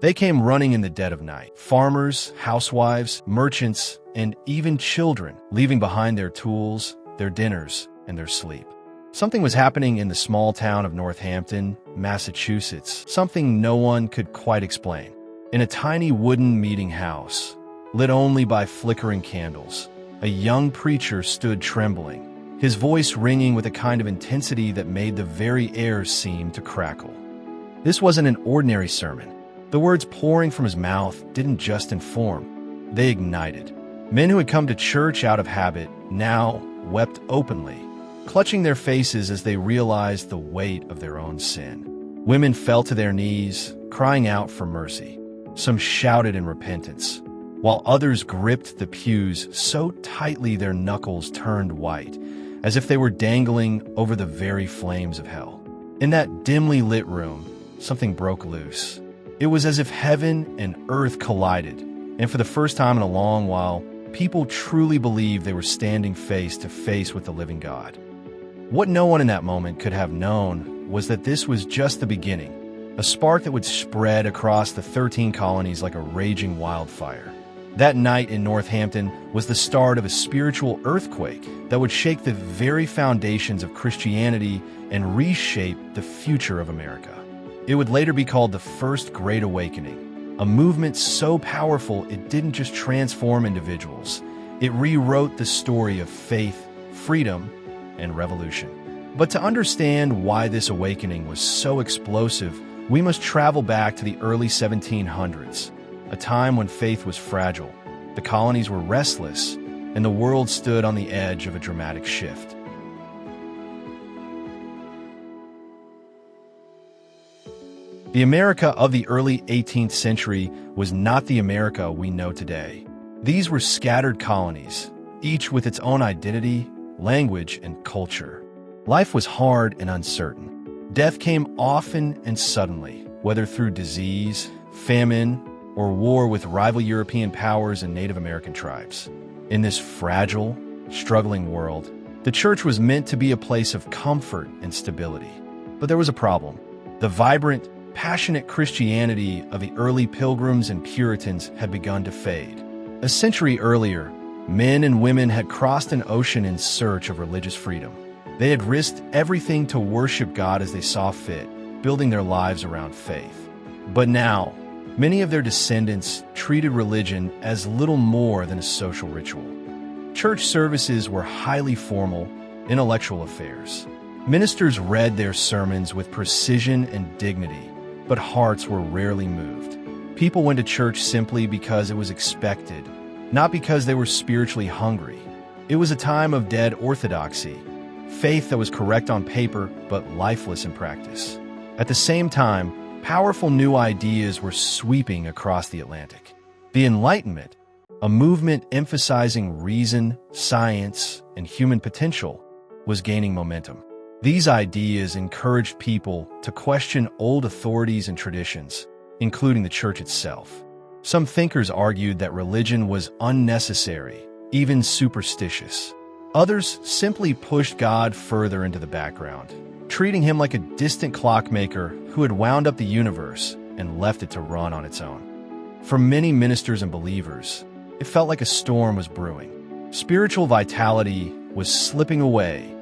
They came running in the dead of night. Farmers, housewives, merchants, and even children, leaving behind their tools, their dinners, and their sleep. Something was happening in the small town of Northampton, Massachusetts, something no one could quite explain. In a tiny wooden meeting house, lit only by flickering candles, a young preacher stood trembling, his voice ringing with a kind of intensity that made the very air seem to crackle. This wasn't an ordinary sermon. The words pouring from his mouth didn't just inform, they ignited. Men who had come to church out of habit now wept openly, clutching their faces as they realized the weight of their own sin. Women fell to their knees, crying out for mercy. Some shouted in repentance, while others gripped the pews so tightly their knuckles turned white, as if they were dangling over the very flames of hell. In that dimly lit room, something broke loose. It was as if heaven and earth collided, and for the first time in a long while, people truly believed they were standing face to face with the living God. What no one in that moment could have known was that this was just the beginning, a spark that would spread across the 13 colonies like a raging wildfire. That night in Northampton was the start of a spiritual earthquake that would shake the very foundations of Christianity and reshape the future of America. It would later be called the First Great Awakening, a movement so powerful it didn't just transform individuals, it rewrote the story of faith, freedom, and revolution. But to understand why this awakening was so explosive, we must travel back to the early 1700s, a time when faith was fragile, the colonies were restless, and the world stood on the edge of a dramatic shift. The America of the early 18th century was not the America we know today. These were scattered colonies, each with its own identity, language, and culture. Life was hard and uncertain. Death came often and suddenly, whether through disease, famine, or war with rival European powers and Native American tribes. In this fragile, struggling world, the church was meant to be a place of comfort and stability. But there was a problem. The vibrant, passionate Christianity of the early Pilgrims and Puritans had begun to fade. A century earlier, men and women had crossed an ocean in search of religious freedom. They had risked everything to worship God as they saw fit, building their lives around faith. But now, many of their descendants treated religion as little more than a social ritual. Church services were highly formal, intellectual affairs. Ministers read their sermons with precision and dignity, but hearts were rarely moved. People went to church simply because it was expected, not because they were spiritually hungry. It was a time of dead orthodoxy, faith that was correct on paper but lifeless in practice. At the same time, powerful new ideas were sweeping across the Atlantic. The Enlightenment, a movement emphasizing reason, science, and human potential, was gaining momentum. These ideas encouraged people to question old authorities and traditions, including the church itself. Some thinkers argued that religion was unnecessary, even superstitious. Others simply pushed God further into the background, treating him like a distant clockmaker who had wound up the universe and left it to run on its own. For many ministers and believers, it felt like a storm was brewing. Spiritual vitality was slipping away,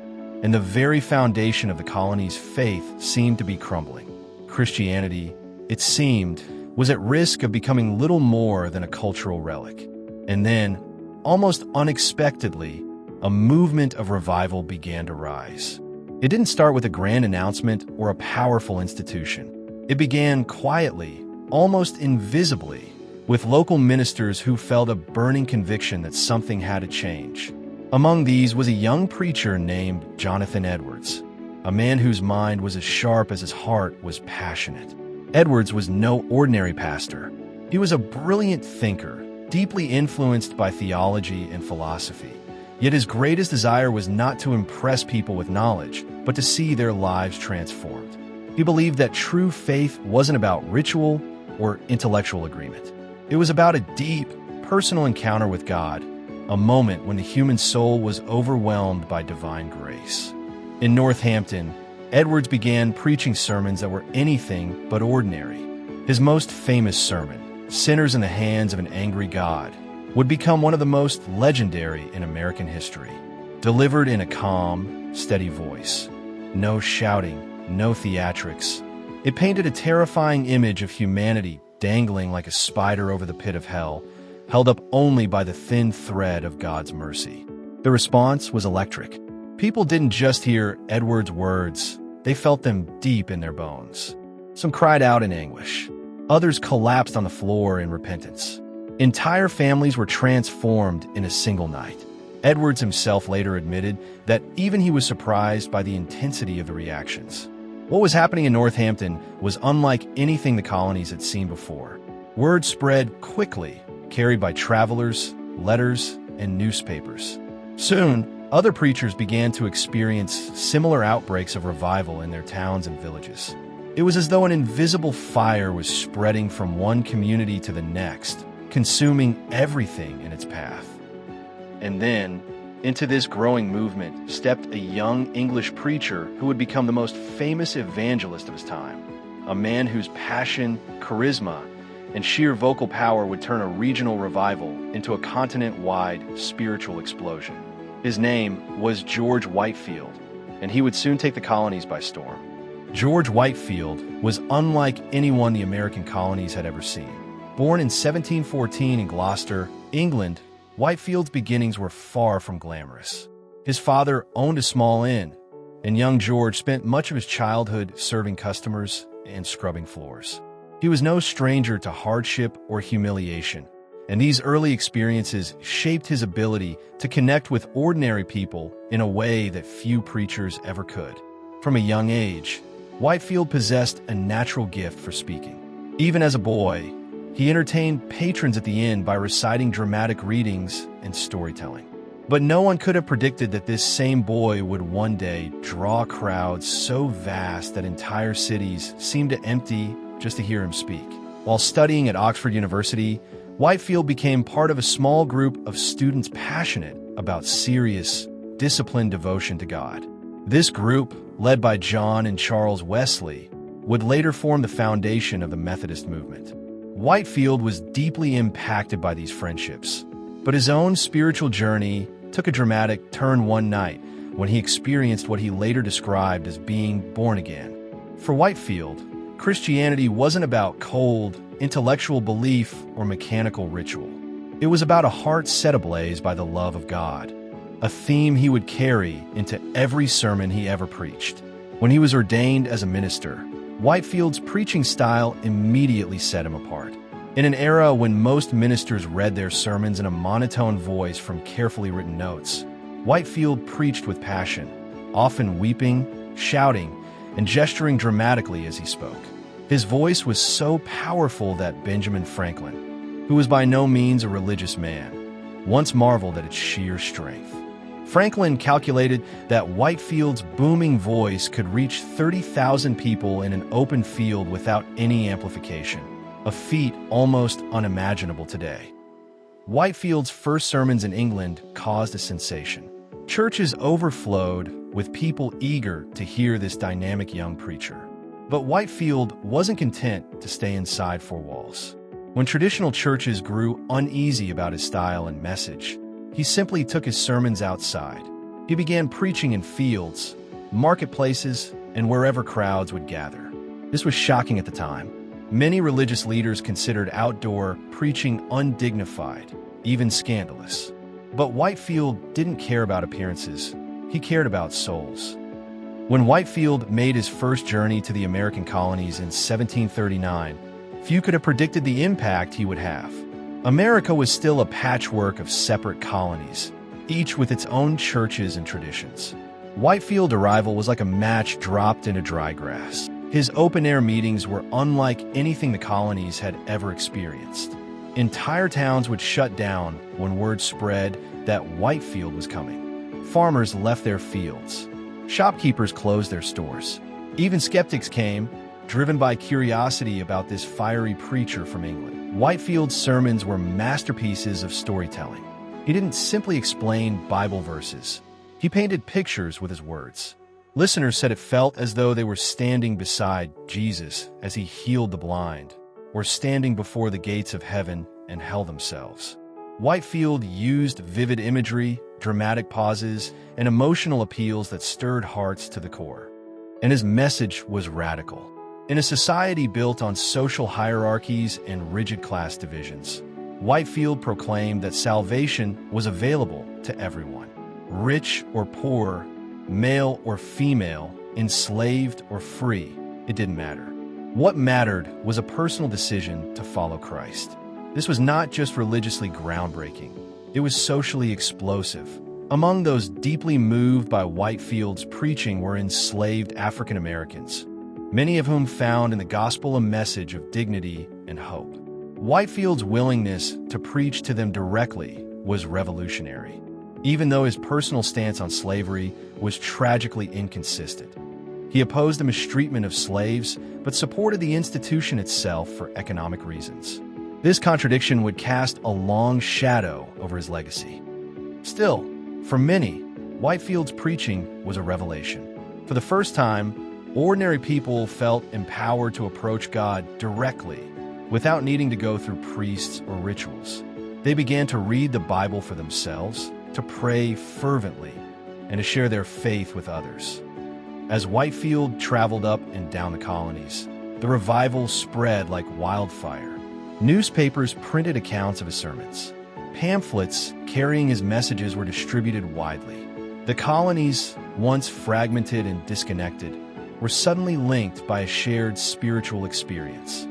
and the very foundation of the colony's faith seemed to be crumbling. Christianity, it seemed, was at risk of becoming little more than a cultural relic. And then, almost unexpectedly, a movement of revival began to rise. It didn't start with a grand announcement or a powerful institution. It began quietly, almost invisibly, with local ministers who felt a burning conviction that something had to change. Among these was a young preacher named Jonathan Edwards, a man whose mind was as sharp as his heart was passionate. Edwards was no ordinary pastor. He was a brilliant thinker, deeply influenced by theology and philosophy. Yet his greatest desire was not to impress people with knowledge, but to see their lives transformed. He believed that true faith wasn't about ritual or intellectual agreement. It was about a deep, personal encounter with God, a moment when the human soul was overwhelmed by divine grace. In Northampton, Edwards began preaching sermons that were anything but ordinary. His most famous sermon, Sinners in the Hands of an Angry God, would become one of the most legendary in American history. Delivered in a calm, steady voice. No shouting, no theatrics. It painted a terrifying image of humanity dangling like a spider over the pit of hell, held up only by the thin thread of God's mercy. The response was electric. People didn't just hear Edward's words, they felt them deep in their bones. Some cried out in anguish. Others collapsed on the floor in repentance. Entire families were transformed in a single night. Edwards himself later admitted that even he was surprised by the intensity of the reactions. What was happening in Northampton was unlike anything the colonies had seen before. Word spread quickly, carried by travelers, letters, and newspapers. Soon, other preachers began to experience similar outbreaks of revival in their towns and villages. It was as though an invisible fire was spreading from one community to the next, consuming everything in its path. And then, into this growing movement stepped a young English preacher who would become the most famous evangelist of his time, a man whose passion, charisma, and sheer vocal power would turn a regional revival into a continent-wide spiritual explosion. His name was George Whitefield, and he would soon take the colonies by storm. George Whitefield was unlike anyone the American colonies had ever seen. Born in 1714 in Gloucester, England, Whitefield's beginnings were far from glamorous. His father owned a small inn, and young George spent much of his childhood serving customers and scrubbing floors. He was no stranger to hardship or humiliation, and these early experiences shaped his ability to connect with ordinary people in a way that few preachers ever could. From a young age, Whitefield possessed a natural gift for speaking. Even as a boy, he entertained patrons at the inn by reciting dramatic readings and storytelling. But no one could have predicted that this same boy would one day draw crowds so vast that entire cities seemed to empty just to hear him speak. While studying at Oxford University, Whitefield became part of a small group of students passionate about serious, disciplined devotion to God. This group, led by John and Charles Wesley, would later form the foundation of the Methodist movement. Whitefield was deeply impacted by these friendships, but his own spiritual journey took a dramatic turn one night when he experienced what he later described as being born again. For Whitefield, Christianity wasn't about cold, intellectual belief or mechanical ritual. It was about a heart set ablaze by the love of God, a theme he would carry into every sermon he ever preached. When he was ordained as a minister, Whitefield's preaching style immediately set him apart. In an era when most ministers read their sermons in a monotone voice from carefully written notes, Whitefield preached with passion, often weeping, shouting, and gesturing dramatically as he spoke. His voice was so powerful that Benjamin Franklin, who was by no means a religious man, once marveled at its sheer strength. Franklin calculated that Whitefield's booming voice could reach 30,000 people in an open field without any amplification, a feat almost unimaginable today. Whitefield's first sermons in England caused a sensation. Churches overflowed with people eager to hear this dynamic young preacher. But Whitefield wasn't content to stay inside four walls. When traditional churches grew uneasy about his style and message, he simply took his sermons outside. He began preaching in fields, marketplaces, and wherever crowds would gather. This was shocking at the time. Many religious leaders considered outdoor preaching undignified, even scandalous. But Whitefield didn't care about appearances. He cared about souls. When Whitefield made his first journey to the American colonies in 1739, few could have predicted the impact he would have. America was still a patchwork of separate colonies, each with its own churches and traditions. Whitefield's arrival was like a match dropped into dry grass. His open-air meetings were unlike anything the colonies had ever experienced. Entire towns would shut down when word spread that Whitefield was coming. Farmers left their fields. Shopkeepers closed their stores. Even skeptics came, driven by curiosity about this fiery preacher from England. Whitefield's sermons were masterpieces of storytelling. He didn't simply explain Bible verses. He painted pictures with his words. Listeners said it felt as though they were standing beside Jesus as he healed the blind, or standing before the gates of heaven and hell themselves. Whitefield used vivid imagery, dramatic pauses, and emotional appeals that stirred hearts to the core. And his message was radical. In a society built on social hierarchies and rigid class divisions, Whitefield proclaimed that salvation was available to everyone. Rich or poor, male or female, enslaved or free, it didn't matter. What mattered was a personal decision to follow Christ. This was not just religiously groundbreaking, it was socially explosive. Among those deeply moved by Whitefield's preaching were enslaved African Americans, many of whom found in the gospel a message of dignity and hope. Whitefield's willingness to preach to them directly was revolutionary, even though his personal stance on slavery was tragically inconsistent. He opposed the mistreatment of slaves, but supported the institution itself for economic reasons. This contradiction would cast a long shadow over his legacy. Still, for many, Whitefield's preaching was a revelation. For the first time, ordinary people felt empowered to approach God directly, without needing to go through priests or rituals. They began to read the Bible for themselves, to pray fervently, and to share their faith with others. As Whitefield traveled up and down the colonies, the revival spread like wildfire. Newspapers printed accounts of his sermons. Pamphlets carrying his messages were distributed widely. The colonies, once fragmented and disconnected, were suddenly linked by a shared spiritual experience.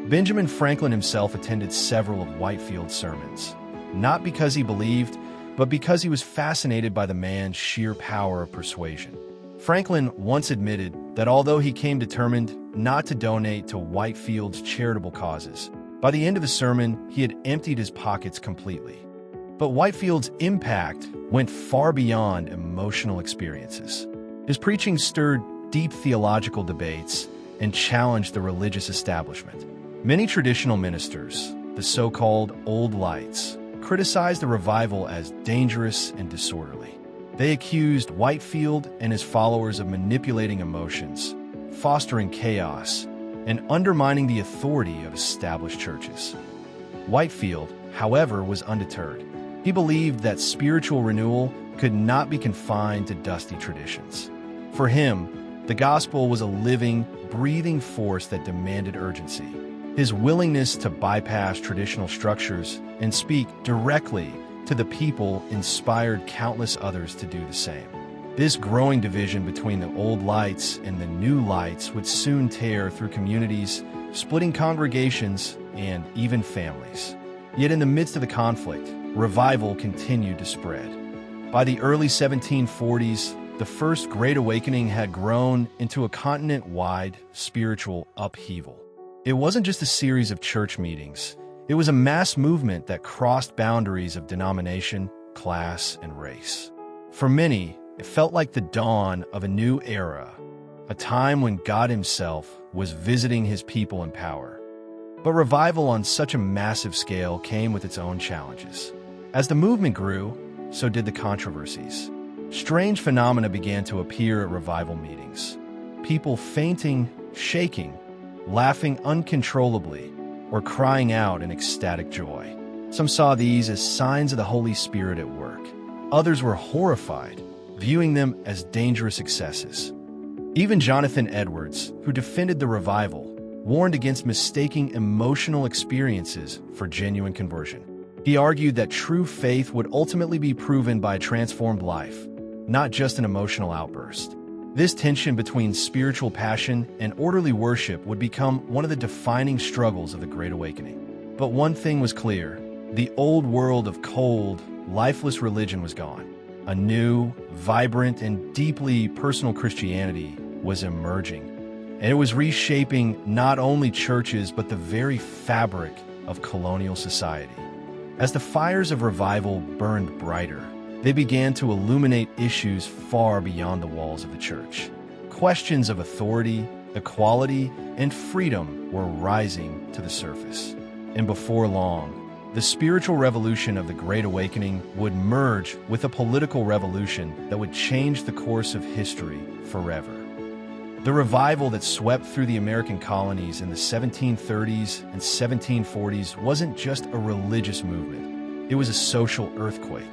Benjamin Franklin himself attended several of Whitefield's sermons, not because he believed, but because he was fascinated by the man's sheer power of persuasion. Franklin once admitted that although he came determined not to donate to Whitefield's charitable causes, by the end of the sermon, he had emptied his pockets completely. But Whitefield's impact went far beyond emotional experiences. His preaching stirred deep theological debates and challenged the religious establishment. Many traditional ministers, the so-called Old Lights, criticized the revival as dangerous and disorderly. They accused Whitefield and his followers of manipulating emotions, fostering chaos, and undermining the authority of established churches. Whitefield, however, was undeterred. He believed that spiritual renewal could not be confined to dusty traditions. For him, the gospel was a living, breathing force that demanded urgency. His willingness to bypass traditional structures and speak directly to the people inspired countless others to do the same. This growing division between the old lights and the new lights would soon tear through communities, splitting congregations and even families. Yet in the midst of the conflict, revival continued to spread. By the early 1740s, the First Great Awakening had grown into a continent-wide spiritual upheaval. It wasn't just a series of church meetings. It was a mass movement that crossed boundaries of denomination, class, and race. For many, it felt like the dawn of a new era, a time when God himself was visiting his people in power. But revival on such a massive scale came with its own challenges. As the movement grew, so did the controversies. Strange phenomena began to appear at revival meetings. People fainting, shaking, laughing uncontrollably, or crying out in ecstatic joy. Some saw these as signs of the Holy Spirit at work. Others were horrified, viewing them as dangerous excesses. Even Jonathan Edwards, who defended the revival, warned against mistaking emotional experiences for genuine conversion. He argued that true faith would ultimately be proven by a transformed life, not just an emotional outburst. This tension between spiritual passion and orderly worship would become one of the defining struggles of the Great Awakening. But one thing was clear: the old world of cold, lifeless religion was gone. A new, vibrant, and deeply personal Christianity was emerging, and it was reshaping not only churches but the very fabric of colonial society. As the fires of revival burned brighter, they began to illuminate issues far beyond the walls of the church. Questions of authority, equality, and freedom were rising to the surface. And before long, the spiritual revolution of the Great Awakening would merge with a political revolution that would change the course of history forever. The revival that swept through the American colonies in the 1730s and 1740s wasn't just a religious movement. It was a social earthquake.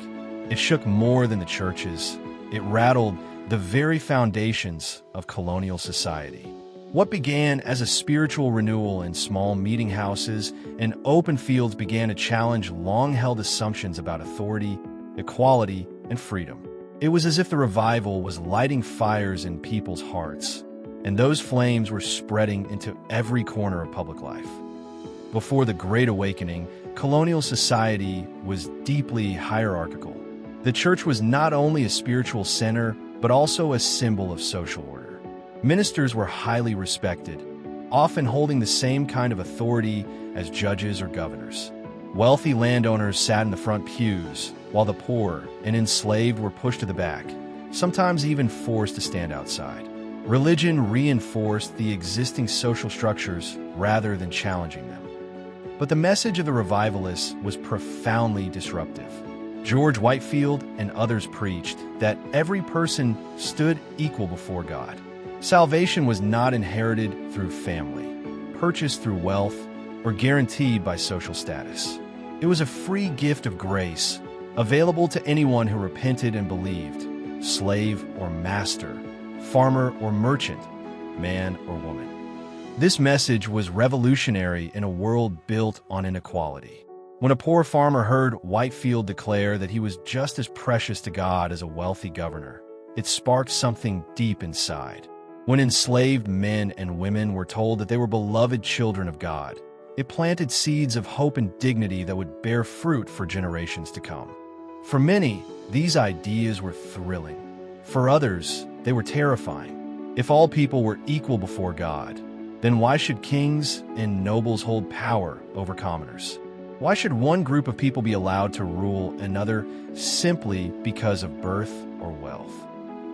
It shook more than the churches. It rattled the very foundations of colonial society. What began as a spiritual renewal in small meeting houses and open fields began to challenge long-held assumptions about authority, equality, and freedom. It was as if the revival was lighting fires in people's hearts, and those flames were spreading into every corner of public life. Before the Great Awakening, colonial society was deeply hierarchical. The church was not only a spiritual center, but also a symbol of social order. Ministers were highly respected, often holding the same kind of authority as judges or governors. Wealthy landowners sat in the front pews, while the poor and enslaved were pushed to the back, sometimes even forced to stand outside. Religion reinforced the existing social structures rather than challenging them. But the message of the revivalists was profoundly disruptive. George Whitefield and others preached that every person stood equal before God. Salvation was not inherited through family, purchased through wealth, or guaranteed by social status. It was a free gift of grace, available to anyone who repented and believed, slave or master, farmer or merchant, man or woman. This message was revolutionary in a world built on inequality. When a poor farmer heard Whitefield declare that he was just as precious to God as a wealthy governor, it sparked something deep inside. When enslaved men and women were told that they were beloved children of God, it planted seeds of hope and dignity that would bear fruit for generations to come. For many, these ideas were thrilling. For others, they were terrifying. If all people were equal before God, then why should kings and nobles hold power over commoners? Why should one group of people be allowed to rule another simply because of birth or wealth?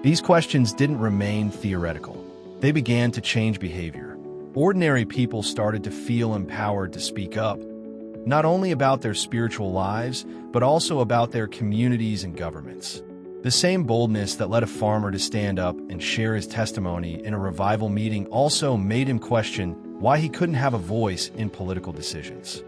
These questions didn't remain theoretical. They began to change behavior. Ordinary people started to feel empowered to speak up, not only about their spiritual lives, but also about their communities and governments. The same boldness that led a farmer to stand up and share his testimony in a revival meeting also made him question why he couldn't have a voice in political decisions.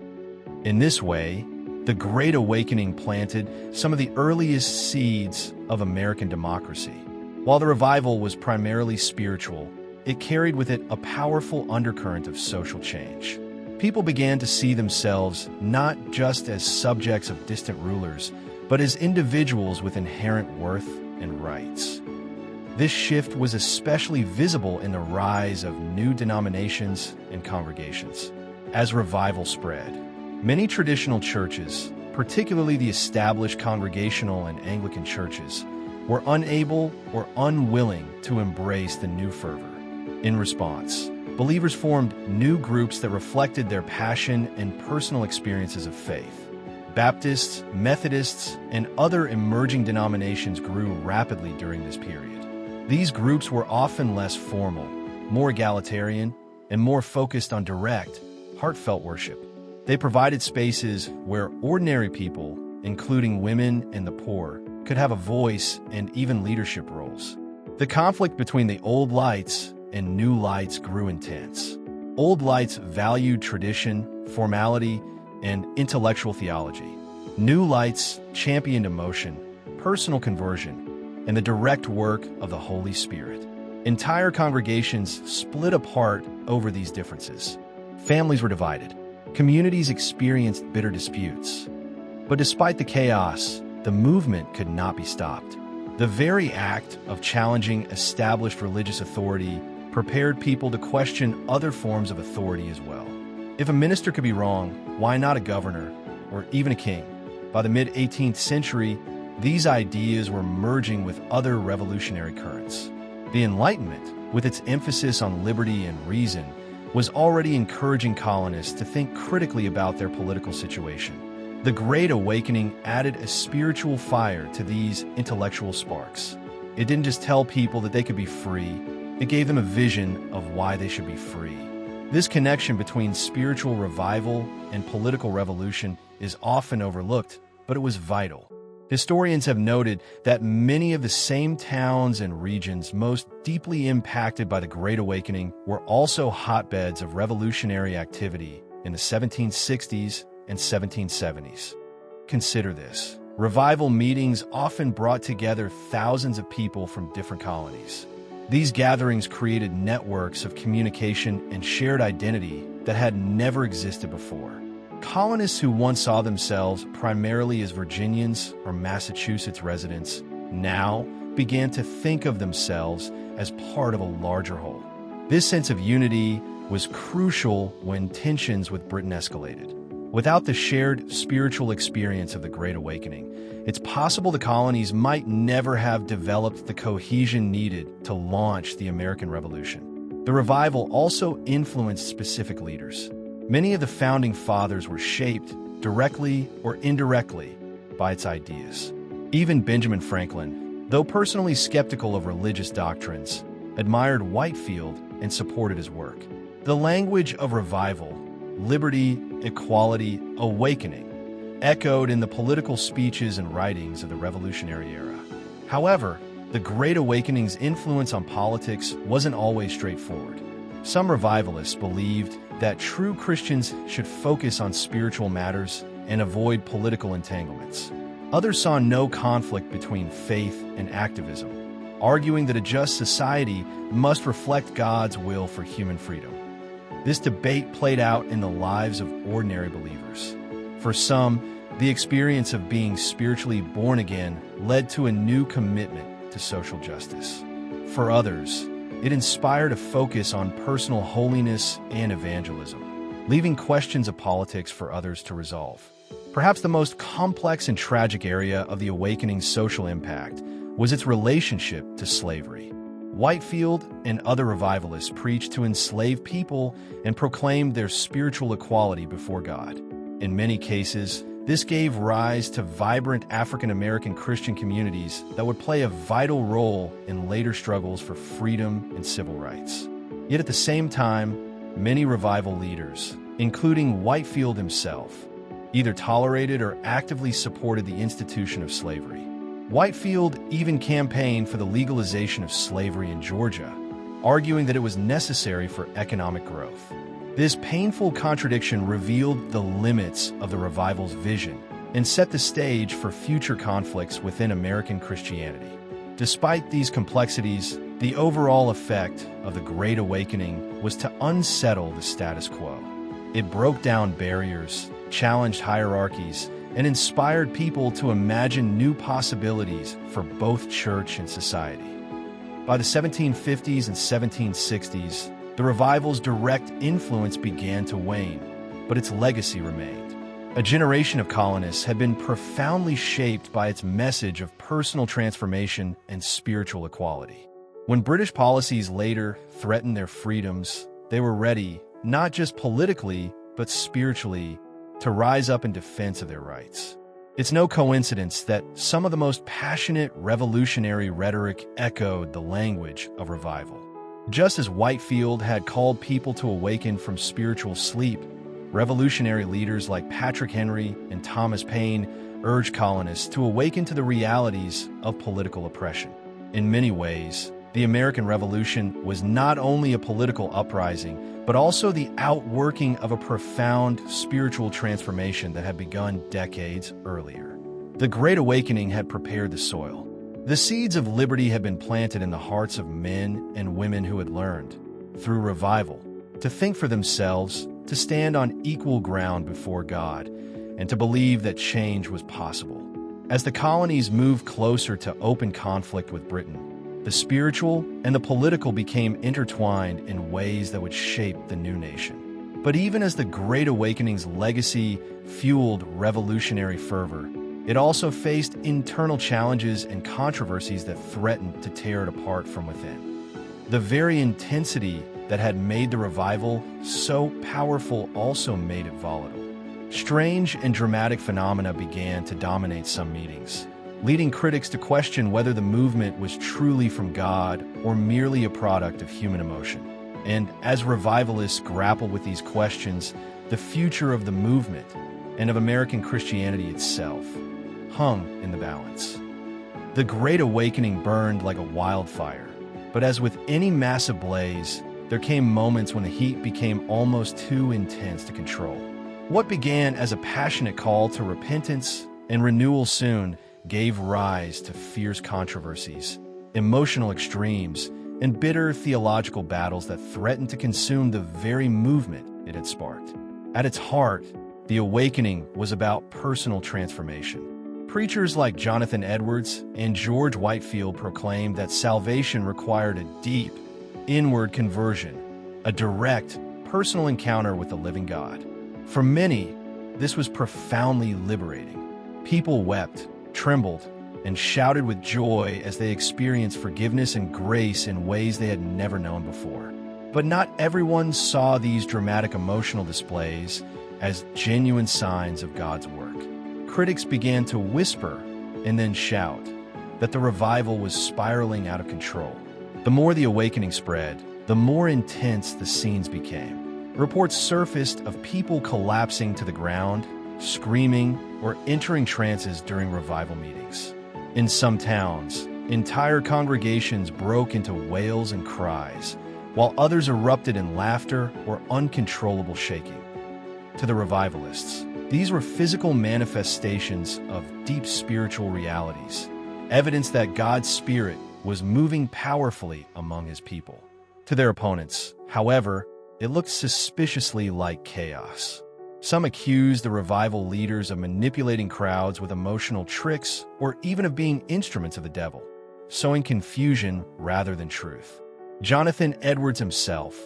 In this way, the Great Awakening planted some of the earliest seeds of American democracy. While the revival was primarily spiritual, it carried with it a powerful undercurrent of social change. People began to see themselves not just as subjects of distant rulers, but as individuals with inherent worth and rights. This shift was especially visible in the rise of new denominations and congregations. As revival spread, many traditional churches, particularly the established Congregational and Anglican churches, were unable or unwilling to embrace the new fervor. In response, believers formed new groups that reflected their passion and personal experiences of faith. Baptists, Methodists, and other emerging denominations grew rapidly during this period. These groups were often less formal, more egalitarian, and more focused on direct, heartfelt worship. They provided spaces where ordinary people, including women and the poor, could have a voice and even leadership roles. The conflict between the old lights and new lights grew intense. Old lights valued tradition, formality, and intellectual theology. New lights championed emotion, personal conversion, and the direct work of the Holy Spirit. Entire congregations split apart over these differences. Families were divided. Communities experienced bitter disputes. But despite the chaos, the movement could not be stopped. The very act of challenging established religious authority prepared people to question other forms of authority as well. If a minister could be wrong, why not a governor or even a king? By the mid-18th century, these ideas were merging with other revolutionary currents. The Enlightenment, with its emphasis on liberty and reason, was already encouraging colonists to think critically about their political situation. The Great Awakening added a spiritual fire to these intellectual sparks. It didn't just tell people that they could be free, it gave them a vision of why they should be free. This connection between spiritual revival and political revolution is often overlooked, but it was vital. Historians have noted that many of the same towns and regions most deeply impacted by the Great Awakening were also hotbeds of revolutionary activity in the 1760s and 1770s. Consider this. Revival meetings often brought together thousands of people from different colonies. These gatherings created networks of communication and shared identity that had never existed before. Colonists who once saw themselves primarily as Virginians or Massachusetts residents now began to think of themselves as part of a larger whole. This sense of unity was crucial when tensions with Britain escalated. Without the shared spiritual experience of the Great Awakening, it's possible the colonies might never have developed the cohesion needed to launch the American Revolution. The revival also influenced specific leaders. Many of the founding fathers were shaped, directly or indirectly, by its ideas. Even Benjamin Franklin, though personally skeptical of religious doctrines, admired Whitefield and supported his work. The language of revival, liberty, equality, awakening, echoed in the political speeches and writings of the Revolutionary era. However, the Great Awakening's influence on politics wasn't always straightforward. Some revivalists believed that true Christians should focus on spiritual matters and avoid political entanglements. Others saw no conflict between faith and activism, arguing that a just society must reflect God's will for human freedom. This debate played out in the lives of ordinary believers. For some, the experience of being spiritually born again led to a new commitment to social justice. For others, it inspired a focus on personal holiness and evangelism, leaving questions of politics for others to resolve. Perhaps the most complex and tragic area of the Awakening's social impact was its relationship to slavery. Whitefield and other revivalists preached to enslaved people and proclaimed their spiritual equality before God. In many cases, this gave rise to vibrant African-American Christian communities that would play a vital role in later struggles for freedom and civil rights. Yet at the same time, many revival leaders, including Whitefield himself, either tolerated or actively supported the institution of slavery. Whitefield even campaigned for the legalization of slavery in Georgia, arguing that it was necessary for economic growth. This painful contradiction revealed the limits of the revival's vision and set the stage for future conflicts within American Christianity. Despite these complexities, the overall effect of the Great Awakening was to unsettle the status quo. It broke down barriers, challenged hierarchies, and inspired people to imagine new possibilities for both church and society. By the 1750s and 1760s, the revival's direct influence began to wane, but its legacy remained. A generation of colonists had been profoundly shaped by its message of personal transformation and spiritual equality. When British policies later threatened their freedoms, they were ready, not just politically, but spiritually, to rise up in defense of their rights. It's no coincidence that some of the most passionate revolutionary rhetoric echoed the language of revival. Just as Whitefield had called people to awaken from spiritual sleep, revolutionary leaders like Patrick Henry and Thomas Paine urged colonists to awaken to the realities of political oppression. In many ways, the American Revolution was not only a political uprising, but also the outworking of a profound spiritual transformation that had begun decades earlier. The Great Awakening had prepared the soil. The seeds of liberty had been planted in the hearts of men and women who had learned, through revival, to think for themselves, to stand on equal ground before God, and to believe that change was possible. As the colonies moved closer to open conflict with Britain, the spiritual and the political became intertwined in ways that would shape the new nation. But even as the Great Awakening's legacy fueled revolutionary fervor, it also faced internal challenges and controversies that threatened to tear it apart from within. The very intensity that had made the revival so powerful also made it volatile. Strange and dramatic phenomena began to dominate some meetings, leading critics to question whether the movement was truly from God or merely a product of human emotion. And as revivalists grapple with these questions, the future of the movement and of American Christianity itself hung in the balance. The Great Awakening burned like a wildfire, but as with any massive blaze, there came moments when the heat became almost too intense to control. What began as a passionate call to repentance and renewal soon gave rise to fierce controversies, emotional extremes, and bitter theological battles that threatened to consume the very movement it had sparked. At its heart, the awakening was about personal transformation. Preachers like Jonathan Edwards and George Whitefield proclaimed that salvation required a deep, inward conversion, a direct, personal encounter with the living God. For many, this was profoundly liberating. People wept, trembled, and shouted with joy as they experienced forgiveness and grace in ways they had never known before. But not everyone saw these dramatic emotional displays as genuine signs of God's work. Critics began to whisper and then shout that the revival was spiraling out of control. The more the awakening spread, the more intense the scenes became. Reports surfaced of people collapsing to the ground, screaming, or entering trances during revival meetings. In some towns, entire congregations broke into wails and cries, while others erupted in laughter or uncontrollable shaking. To the revivalists, these were physical manifestations of deep spiritual realities, evidence that God's Spirit was moving powerfully among His people. To their opponents, however, it looked suspiciously like chaos. Some accused the revival leaders of manipulating crowds with emotional tricks or even of being instruments of the devil, sowing confusion rather than truth. Jonathan Edwards himself,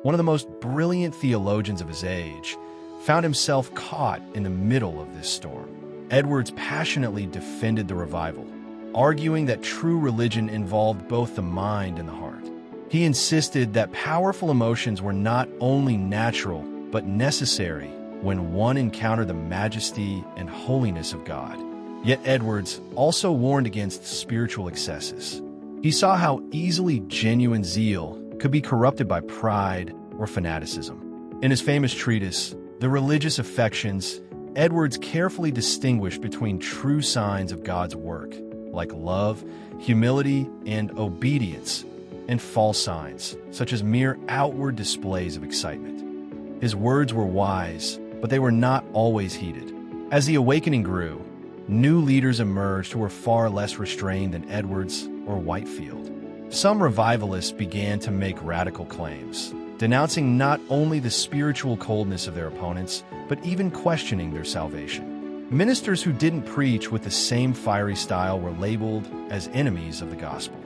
one of the most brilliant theologians of his age, found himself caught in the middle of this storm. Edwards passionately defended the revival, arguing that true religion involved both the mind and the heart. He insisted that powerful emotions were not only natural, but necessary when one encountered the majesty and holiness of God. Yet Edwards also warned against spiritual excesses. He saw how easily genuine zeal could be corrupted by pride or fanaticism. In his famous treatise, The Religious Affections, Edwards carefully distinguished between true signs of God's work, like love, humility, and obedience, and false signs, such as mere outward displays of excitement. His words were wise, but they were not always heeded. As the awakening grew, new leaders emerged who were far less restrained than Edwards or Whitefield. Some revivalists began to make radical claims, denouncing not only the spiritual coldness of their opponents, but even questioning their salvation. Ministers who didn't preach with the same fiery style were labeled as enemies of the gospel.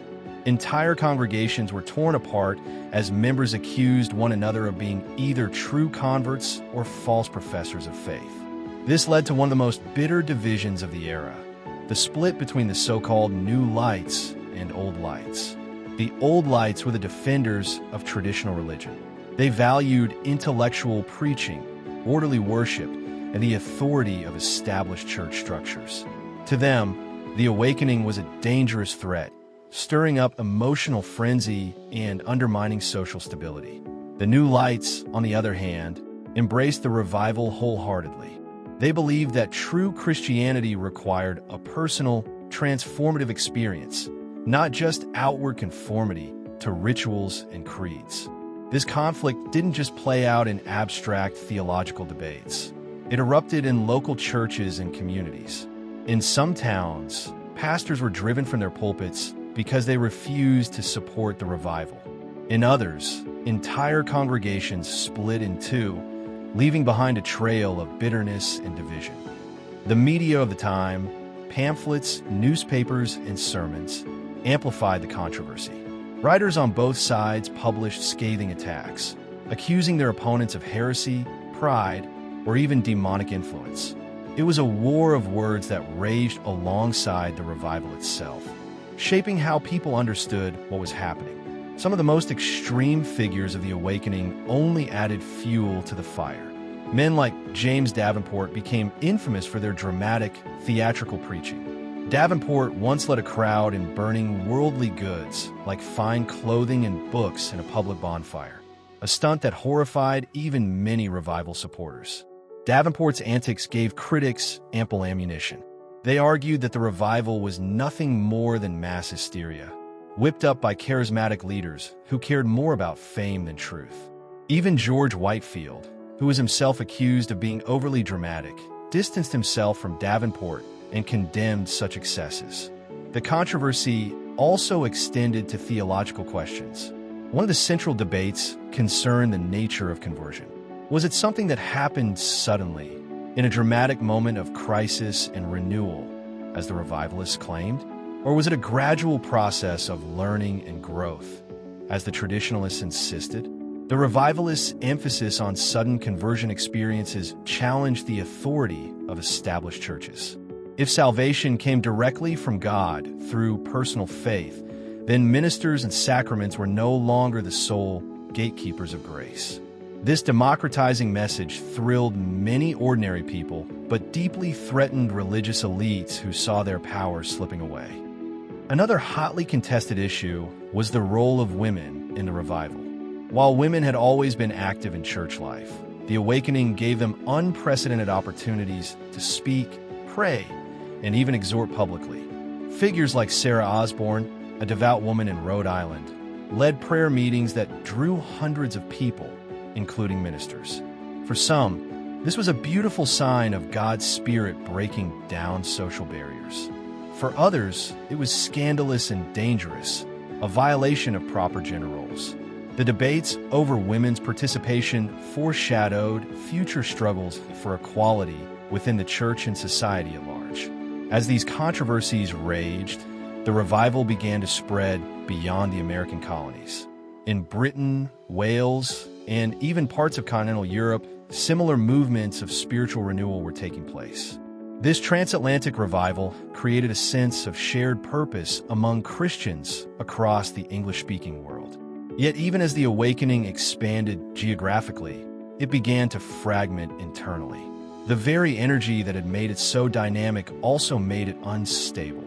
Entire congregations were torn apart as members accused one another of being either true converts or false professors of faith. This led to one of the most bitter divisions of the era, the split between the so-called New Lights and Old Lights. The Old Lights were the defenders of traditional religion. They valued intellectual preaching, orderly worship, and the authority of established church structures. To them, the awakening was a dangerous threat, stirring up emotional frenzy and undermining social stability. The New Lights, on the other hand, embraced the revival wholeheartedly. They believed that true Christianity required a personal, transformative experience, not just outward conformity to rituals and creeds. This conflict didn't just play out in abstract theological debates. It erupted in local churches and communities. In some towns, pastors were driven from their pulpits because they refused to support the revival. In others, entire congregations split in two, leaving behind a trail of bitterness and division. The media of the time, pamphlets, newspapers, and sermons, amplified the controversy. Writers on both sides published scathing attacks, accusing their opponents of heresy, pride, or even demonic influence. It was a war of words that raged alongside the revival itself, shaping how people understood what was happening. Some of the most extreme figures of the awakening only added fuel to the fire. Men like James Davenport became infamous for their dramatic, theatrical preaching. Davenport once led a crowd in burning worldly goods, like fine clothing and books, in a public bonfire, a stunt that horrified even many revival supporters. Davenport's antics gave critics ample ammunition. They argued that the revival was nothing more than mass hysteria, whipped up by charismatic leaders who cared more about fame than truth. Even George Whitefield, who was himself accused of being overly dramatic, distanced himself from Davenport and condemned such excesses. The controversy also extended to theological questions. One of the central debates concerned the nature of conversion. Was it something that happened suddenly, in a dramatic moment of crisis and renewal, as the revivalists claimed? Or was it a gradual process of learning and growth, as the traditionalists insisted? The revivalists' emphasis on sudden conversion experiences challenged the authority of established churches. If salvation came directly from God through personal faith, then ministers and sacraments were no longer the sole gatekeepers of grace. This democratizing message thrilled many ordinary people, but deeply threatened religious elites who saw their power slipping away. Another hotly contested issue was the role of women in the revival. While women had always been active in church life, the awakening gave them unprecedented opportunities to speak, pray, and even exhort publicly. Figures like Sarah Osborne, a devout woman in Rhode Island, led prayer meetings that drew hundreds of people, including ministers. For some, this was a beautiful sign of God's Spirit breaking down social barriers. For others, it was scandalous and dangerous, a violation of proper gender roles. The debates over women's participation foreshadowed future struggles for equality within the church and society at large. As these controversies raged, the revival began to spread beyond the American colonies. In Britain, Wales, and even parts of continental Europe, similar movements of spiritual renewal were taking place. This transatlantic revival created a sense of shared purpose among Christians across the English-speaking world. Yet even as the awakening expanded geographically, it began to fragment internally. The very energy that had made it so dynamic also made it unstable.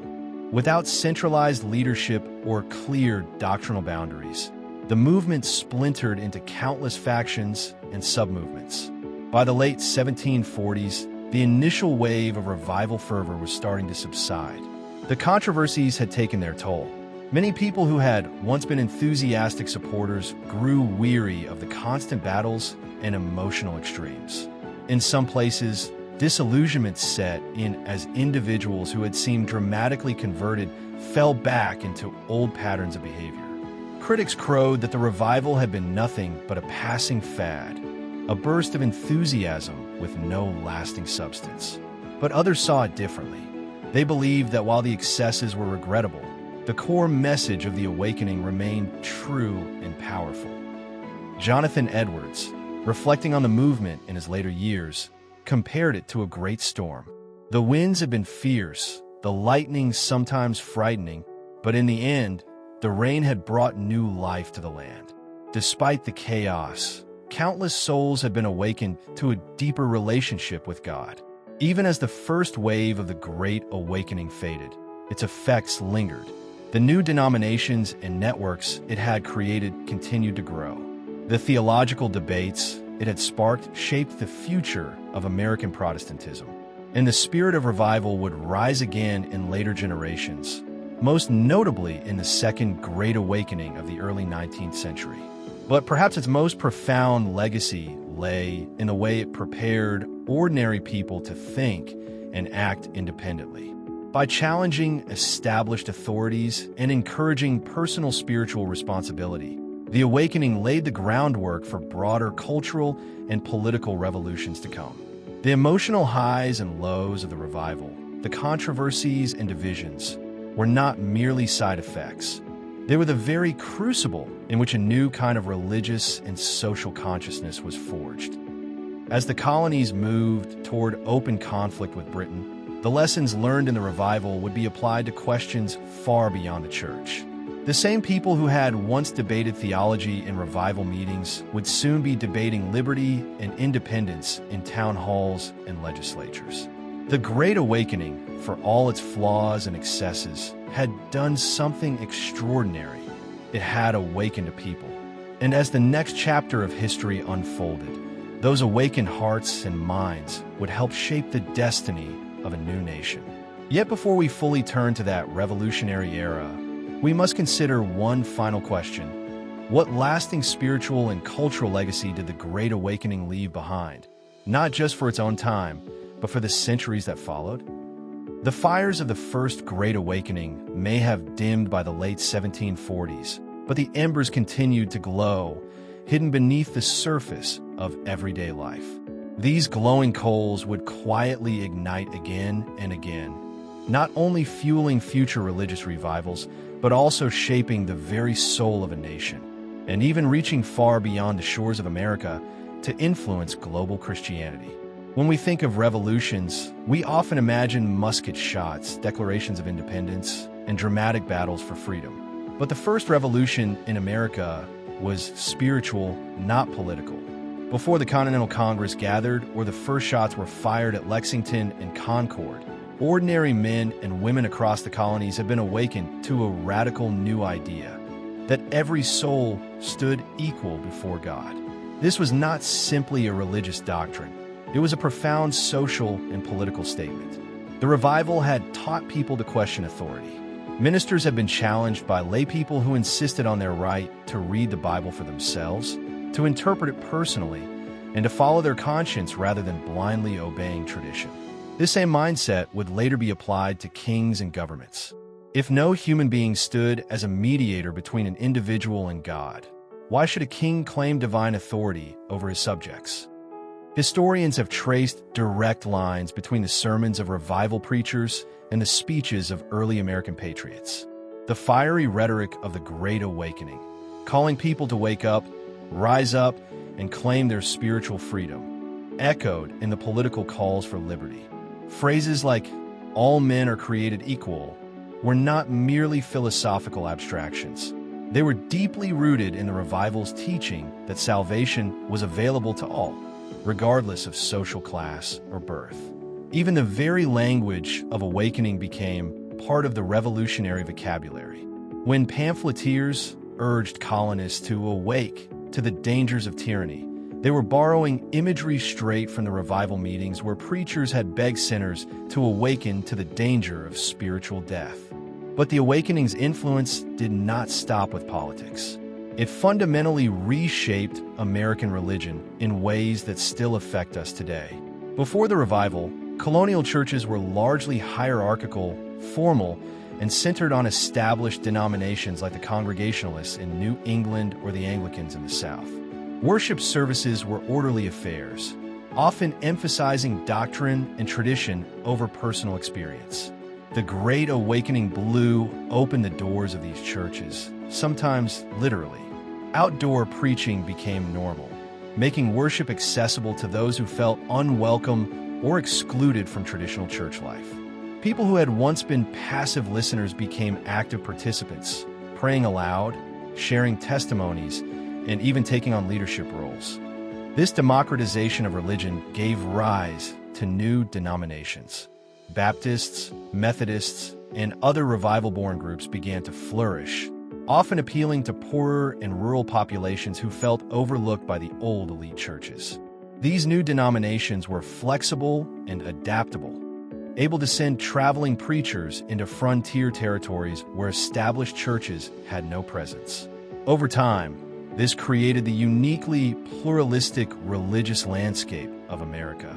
Without centralized leadership or clear doctrinal boundaries, the movement splintered into countless factions and sub-movements. By the late 1740s, the initial wave of revival fervor was starting to subside. The controversies had taken their toll. Many people who had once been enthusiastic supporters grew weary of the constant battles and emotional extremes. In some places, disillusionment set in as individuals who had seemed dramatically converted fell back into old patterns of behavior. Critics crowed that the revival had been nothing but a passing fad, a burst of enthusiasm with no lasting substance. But others saw it differently. They believed that while the excesses were regrettable, the core message of the awakening remained true and powerful. Jonathan Edwards, reflecting on the movement in his later years, compared it to a great storm. The winds had been fierce, the lightning sometimes frightening, but in the end, the rain had brought new life to the land. Despite the chaos, countless souls had been awakened to a deeper relationship with God. Even as the first wave of the Great Awakening faded, its effects lingered. The new denominations and networks it had created continued to grow. The theological debates it had sparked shaped the future of American Protestantism. And the spirit of revival would rise again in later generations, most notably in the Second Great Awakening of the early 19th century. But perhaps its most profound legacy lay in the way it prepared ordinary people to think and act independently. By challenging established authorities and encouraging personal spiritual responsibility, the awakening laid the groundwork for broader cultural and political revolutions to come. The emotional highs and lows of the revival, the controversies and divisions, were not merely side effects. They were the very crucible in which a new kind of religious and social consciousness was forged. As the colonies moved toward open conflict with Britain, the lessons learned in the revival would be applied to questions far beyond the church. The same people who had once debated theology in revival meetings would soon be debating liberty and independence in town halls and legislatures. The Great Awakening, for all its flaws and excesses, had done something extraordinary. It had awakened a people. And as the next chapter of history unfolded, those awakened hearts and minds would help shape the destiny of a new nation. Yet before we fully turn to that revolutionary era, we must consider one final question. What lasting spiritual and cultural legacy did the Great Awakening leave behind? Not just for its own time, but for the centuries that followed? The fires of the First Great Awakening may have dimmed by the late 1740s, but the embers continued to glow, hidden beneath the surface of everyday life. These glowing coals would quietly ignite again and again, not only fueling future religious revivals, but also shaping the very soul of a nation, and even reaching far beyond the shores of America to influence global Christianity. When we think of revolutions, we often imagine musket shots, declarations of independence, and dramatic battles for freedom. But the first revolution in America was spiritual, not political. Before the Continental Congress gathered or the first shots were fired at Lexington and Concord, ordinary men and women across the colonies had been awakened to a radical new idea, that every soul stood equal before God. This was not simply a religious doctrine. It was a profound social and political statement. The revival had taught people to question authority. Ministers had been challenged by lay people who insisted on their right to read the Bible for themselves, to interpret it personally, and to follow their conscience rather than blindly obeying tradition. This same mindset would later be applied to kings and governments. If no human being stood as a mediator between an individual and God, why should a king claim divine authority over his subjects? Historians have traced direct lines between the sermons of revival preachers and the speeches of early American patriots. The fiery rhetoric of the Great Awakening, calling people to wake up, rise up, and claim their spiritual freedom, echoed in the political calls for liberty. Phrases like, "all men are created equal," were not merely philosophical abstractions. They were deeply rooted in the revival's teaching that salvation was available to all, regardless of social class or birth. Even the very language of awakening became part of the revolutionary vocabulary. When pamphleteers urged colonists to awake to the dangers of tyranny, they were borrowing imagery straight from the revival meetings where preachers had begged sinners to awaken to the danger of spiritual death. But the awakening's influence did not stop with politics. It fundamentally reshaped American religion in ways that still affect us today. Before the revival, colonial churches were largely hierarchical, formal, and centered on established denominations like the Congregationalists in New England or the Anglicans in the South. Worship services were orderly affairs, often emphasizing doctrine and tradition over personal experience. The Great Awakening blew open the doors of these churches, sometimes literally. Outdoor preaching became normal, making worship accessible to those who felt unwelcome or excluded from traditional church life. People who had once been passive listeners became active participants, praying aloud, sharing testimonies, and even taking on leadership roles. This democratization of religion gave rise to new denominations. Baptists, Methodists, and other revival-born groups began to flourish, often appealing to poorer and rural populations who felt overlooked by the old elite churches. These new denominations were flexible and adaptable, able to send traveling preachers into frontier territories where established churches had no presence. Over time, this created the uniquely pluralistic religious landscape of America.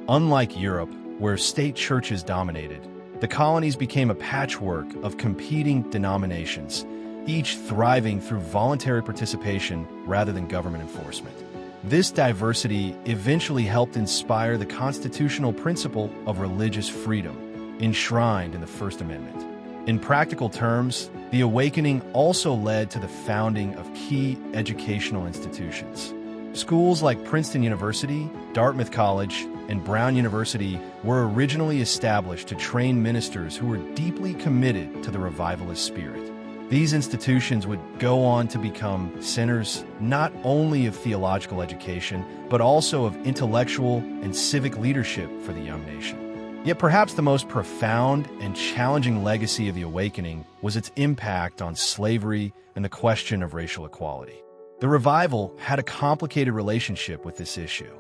Unlike Europe, where state churches dominated, the colonies became a patchwork of competing denominations, each thriving through voluntary participation rather than government enforcement. This diversity eventually helped inspire the constitutional principle of religious freedom, enshrined in the First Amendment. In practical terms, the awakening also led to the founding of key educational institutions. Schools like Princeton University, Dartmouth College, and Brown University were originally established to train ministers who were deeply committed to the revivalist spirit. These institutions would go on to become centers not only of theological education, but also of intellectual and civic leadership for the young nation. Yet perhaps the most profound and challenging legacy of the awakening was its impact on slavery and the question of racial equality. The revival had a complicated relationship with this issue.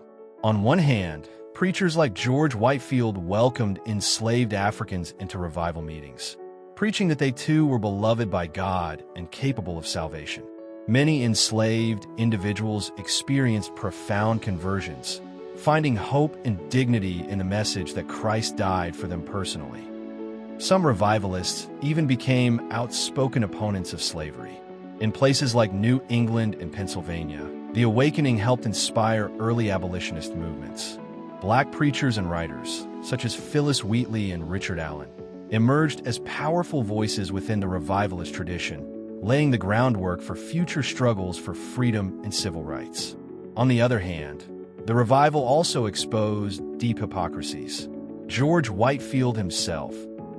On one hand, Preachers like George Whitefield welcomed enslaved Africans into revival meetings, preaching that they too were beloved by God and capable of salvation. Many enslaved individuals experienced profound conversions, finding hope and dignity in the message that Christ died for them personally. Some revivalists even became outspoken opponents of slavery. In places like New England and Pennsylvania, the awakening helped inspire early abolitionist movements. Black preachers and writers, such as Phyllis Wheatley and Richard Allen, emerged as powerful voices within the revivalist tradition, laying the groundwork for future struggles for freedom and civil rights. On the other hand, the revival also exposed deep hypocrisies. George Whitefield himself,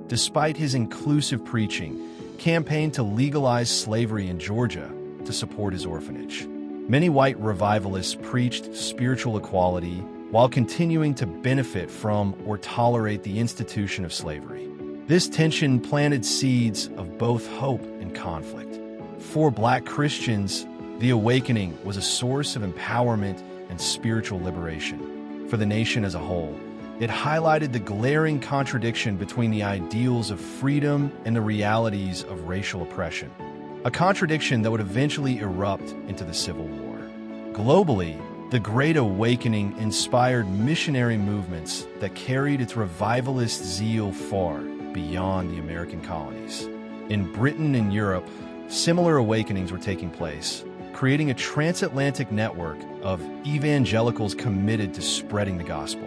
despite his inclusive preaching, campaigned to legalize slavery in Georgia to support his orphanage. Many white revivalists preached spiritual equality while continuing to benefit from or tolerate the institution of slavery. This tension planted seeds of both hope and conflict. For Black Christians, the awakening was a source of empowerment and spiritual liberation. For the nation as a whole, it highlighted the glaring contradiction between the ideals of freedom and the realities of racial oppression, a contradiction that would eventually erupt into the Civil War. Globally, the Great Awakening inspired missionary movements that carried its revivalist zeal far beyond the American colonies. In Britain and Europe, similar awakenings were taking place, creating a transatlantic network of evangelicals committed to spreading the gospel.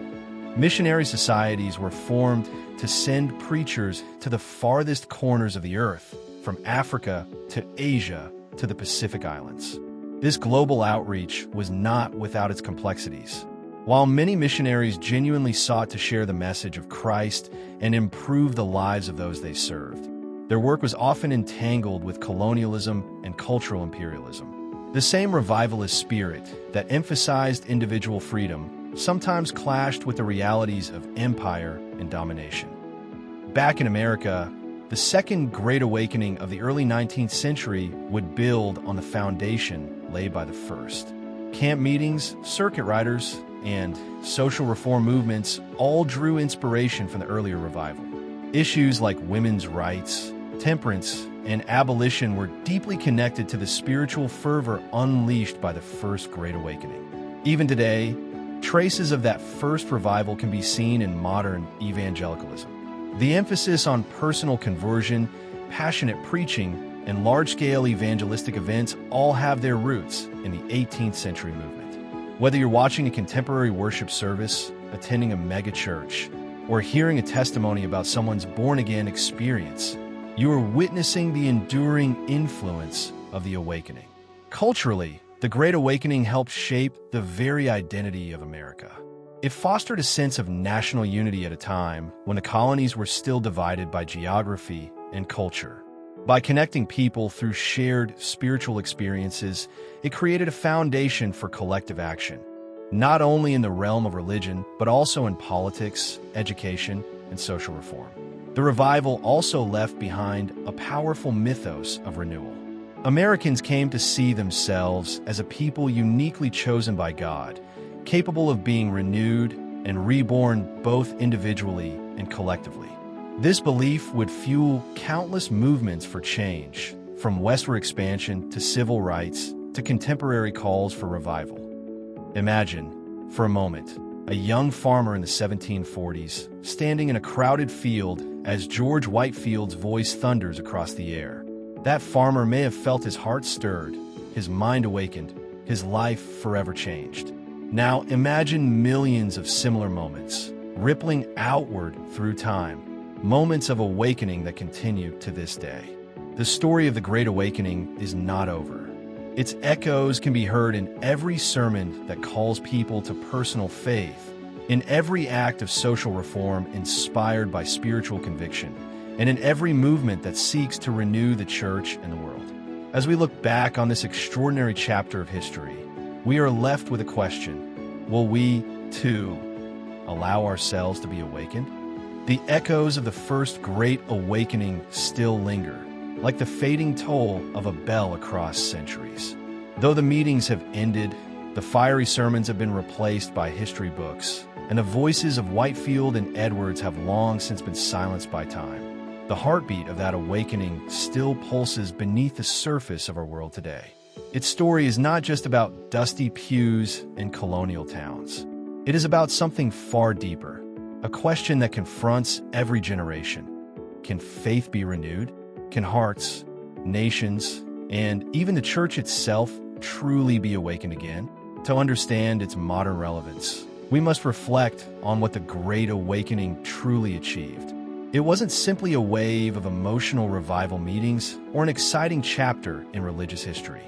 Missionary societies were formed to send preachers to the farthest corners of the earth, from Africa to Asia to the Pacific Islands. This global outreach was not without its complexities. While many missionaries genuinely sought to share the message of Christ and improve the lives of those they served, their work was often entangled with colonialism and cultural imperialism. The same revivalist spirit that emphasized individual freedom sometimes clashed with the realities of empire and domination. Back in America, the Second Great Awakening of the early 19th century would build on the foundation laid by the first. Camp meetings, circuit riders, and social reform movements all drew inspiration from the earlier revival. Issues like women's rights, temperance, and abolition were deeply connected to the spiritual fervor unleashed by the First Great Awakening. Even today, traces of that first revival can be seen in modern evangelicalism. The emphasis on personal conversion, passionate preaching, and large-scale evangelistic events all have their roots in the 18th century movement. Whether you're watching a contemporary worship service, attending a mega church, or hearing a testimony about someone's born-again experience, you are witnessing the enduring influence of the awakening. Culturally, the Great Awakening helped shape the very identity of America. It fostered a sense of national unity at a time when the colonies were still divided by geography and culture. By connecting people through shared spiritual experiences, it created a foundation for collective action, not only in the realm of religion, but also in politics, education, and social reform. The revival also left behind a powerful mythos of renewal. Americans came to see themselves as a people uniquely chosen by God, capable of being renewed and reborn both individually and collectively. This belief would fuel countless movements for change, from westward expansion to civil rights to contemporary calls for revival. Imagine, for a moment, a young farmer in the 1740s standing in a crowded field as George Whitefield's voice thunders across the air. That farmer may have felt his heart stirred, his mind awakened, his life forever changed. Now imagine millions of similar moments, rippling outward through time, moments of awakening that continue to this day. The story of the Great Awakening is not over. Its echoes can be heard in every sermon that calls people to personal faith, in every act of social reform inspired by spiritual conviction, and in every movement that seeks to renew the church and the world. As we look back on this extraordinary chapter of history, we are left with a question: will we, too, allow ourselves to be awakened? The echoes of the First Great Awakening still linger, like the fading toll of a bell across centuries. Though the meetings have ended, the fiery sermons have been replaced by history books, and the voices of Whitefield and Edwards have long since been silenced by time. The heartbeat of that awakening still pulses beneath the surface of our world today. Its story is not just about dusty pews and colonial towns. It is about something far deeper, a question that confronts every generation. Can faith be renewed? Can hearts, nations, and even the church itself truly be awakened again? To understand its modern relevance, we must reflect on what the Great Awakening truly achieved. It wasn't simply a wave of emotional revival meetings or an exciting chapter in religious history.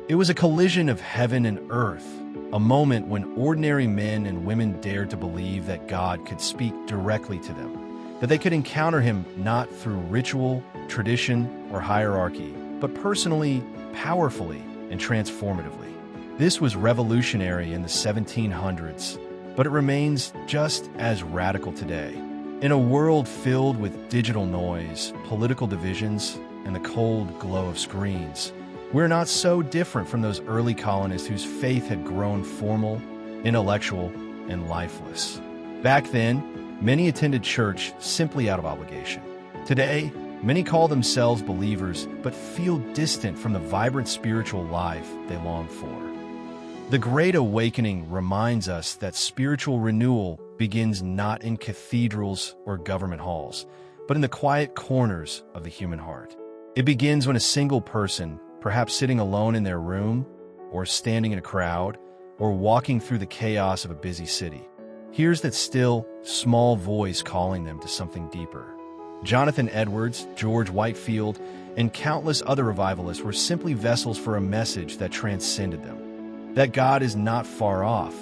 It was a collision of heaven and earth, a moment when ordinary men and women dared to believe that God could speak directly to them, that they could encounter him not through ritual, tradition, or hierarchy, but personally, powerfully, and transformatively. This was revolutionary in the 1700s, but it remains just as radical today. In a world filled with digital noise, political divisions, and the cold glow of screens, we're not so different from those early colonists whose faith had grown formal, intellectual, and lifeless. Back then, many attended church simply out of obligation. Today, many call themselves believers but feel distant from the vibrant spiritual life they long for. The Great Awakening reminds us that spiritual renewal begins not in cathedrals or government halls, but in the quiet corners of the human heart. It begins when a single person, perhaps sitting alone in their room, or standing in a crowd, or walking through the chaos of a busy city, hears that still, small voice calling them to something deeper. Jonathan Edwards, George Whitefield, and countless other revivalists were simply vessels for a message that transcended them. That God is not far off,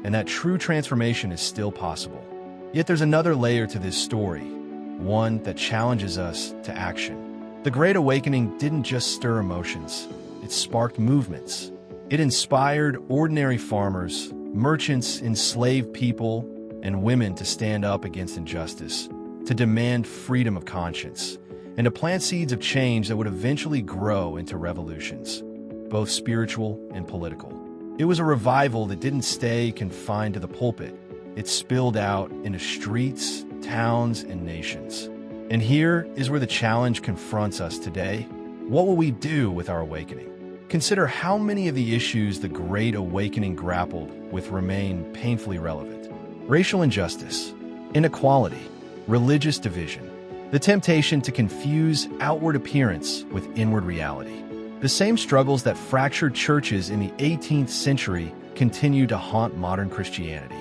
and that true transformation is still possible. Yet there's another layer to this story, one that challenges us to action. The Great Awakening didn't just stir emotions, it sparked movements. It inspired ordinary farmers, merchants, enslaved people, and women to stand up against injustice, to demand freedom of conscience, and to plant seeds of change that would eventually grow into revolutions, both spiritual and political. It was a revival that didn't stay confined to the pulpit. It spilled out into streets, towns, and nations. And here is where the challenge confronts us today. What will we do with our awakening? Consider how many of the issues the Great Awakening grappled with remain painfully relevant. Racial injustice, inequality, religious division, the temptation to confuse outward appearance with inward reality. The same struggles that fractured churches in the 18th century continue to haunt modern Christianity.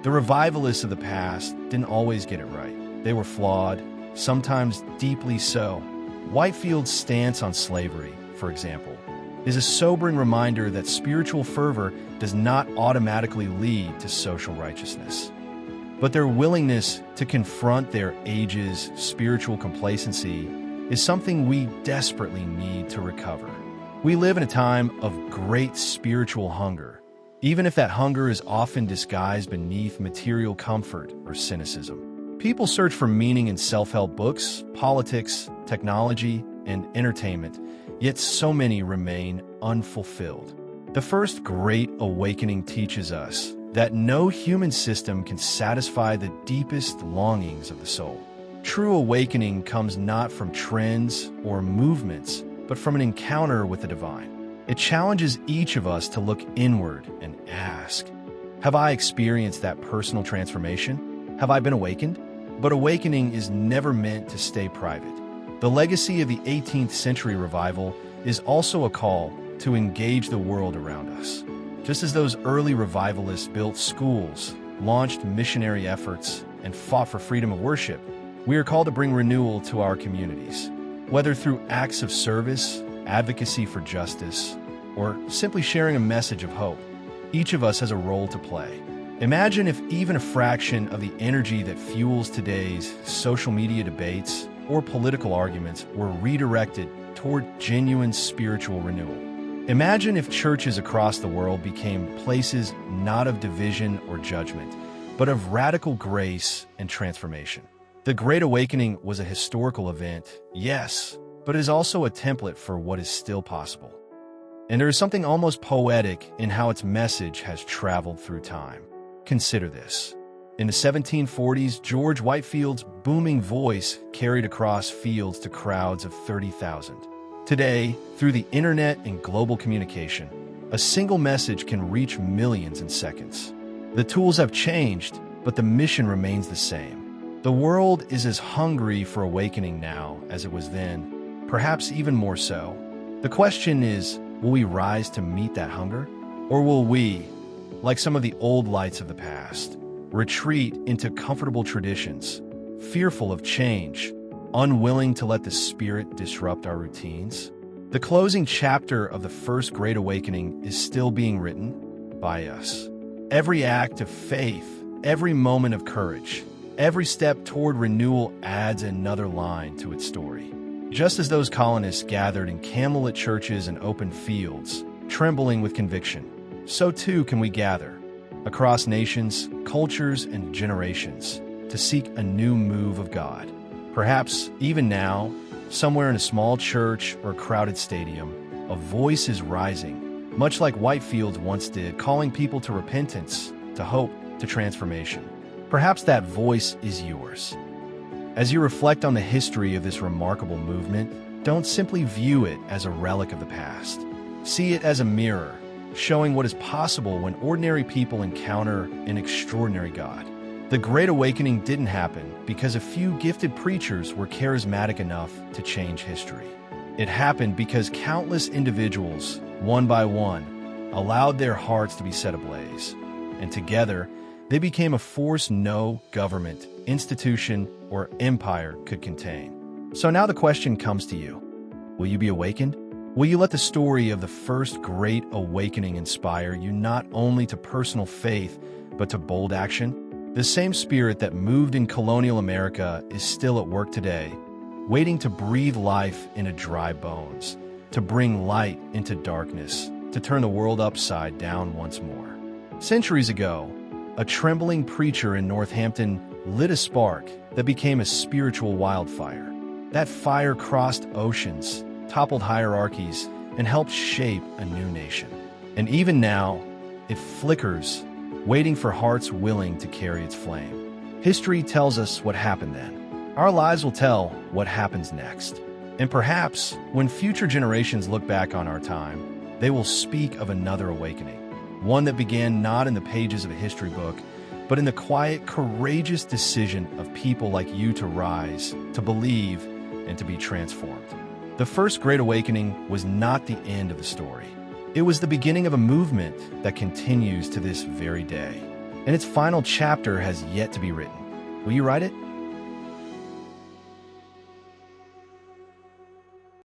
The revivalists of the past didn't always get it right. They were flawed, sometimes deeply so. Whitefield's stance on slavery, for example, is a sobering reminder that spiritual fervor does not automatically lead to social righteousness. But their willingness to confront their age's spiritual complacency is something we desperately need to recover. We live in a time of great spiritual hunger, even if that hunger is often disguised beneath material comfort or cynicism. People search for meaning in self-help books, politics, technology, and entertainment, yet so many remain unfulfilled. The First Great Awakening teaches us that no human system can satisfy the deepest longings of the soul. True awakening comes not from trends or movements, but from an encounter with the divine. It challenges each of us to look inward and ask, have I experienced that personal transformation? Have I been awakened? But awakening is never meant to stay private. The legacy of the 18th century revival is also a call to engage the world around us. Just as those early revivalists built schools, launched missionary efforts, and fought for freedom of worship, we are called to bring renewal to our communities. Whether through acts of service, advocacy for justice, or simply sharing a message of hope, each of us has a role to play. Imagine if even a fraction of the energy that fuels today's social media debates or political arguments were redirected toward genuine spiritual renewal. Imagine if churches across the world became places not of division or judgment, but of radical grace and transformation. The Great Awakening was a historical event, yes, but it is also a template for what is still possible. And there is something almost poetic in how its message has traveled through time. Consider this. In the 1740s, George Whitefield's booming voice carried across fields to crowds of 30,000. Today, through the internet and global communication, a single message can reach millions in seconds. The tools have changed, but the mission remains the same. The world is as hungry for awakening now as it was then, perhaps even more so. The question is, will we rise to meet that hunger? Or will we, like some of the old lights of the past, retreat into comfortable traditions, fearful of change, unwilling to let the Spirit disrupt our routines? The closing chapter of the First Great Awakening is still being written by us. Every act of faith, every moment of courage, every step toward renewal adds another line to its story. Just as those colonists gathered in candlelit churches and open fields, trembling with conviction, so too can we gather, across nations, cultures, and generations, to seek a new move of God. Perhaps, even now, somewhere in a small church or crowded stadium, a voice is rising, much like Whitefield once did, calling people to repentance, to hope, to transformation. Perhaps that voice is yours. As you reflect on the history of this remarkable movement, don't simply view it as a relic of the past. See it as a mirror, showing what is possible when ordinary people encounter an extraordinary God. The Great Awakening didn't happen because a few gifted preachers were charismatic enough to change history. It happened because countless individuals, one by one, allowed their hearts to be set ablaze. And together, they became a force no government, institution, or empire could contain. So now the question comes to you. Will you be awakened? Will you let the story of the First Great Awakening inspire you not only to personal faith, but to bold action? The same spirit that moved in colonial America is still at work today, waiting to breathe life into dry bones, to bring light into darkness, to turn the world upside down once more. Centuries ago, a trembling preacher in Northampton lit a spark that became a spiritual wildfire. That fire crossed oceans, toppled hierarchies, and helped shape a new nation. And even now, it flickers, waiting for hearts willing to carry its flame. History tells us what happened then. Our lives will tell what happens next. And perhaps, when future generations look back on our time, they will speak of another awakening, one that began not in the pages of a history book, but in the quiet, courageous decision of people like you to rise, to believe, and to be transformed. The First Great Awakening was not the end of the story. It was the beginning of a movement that continues to this very day, and its final chapter has yet to be written. Will you write it?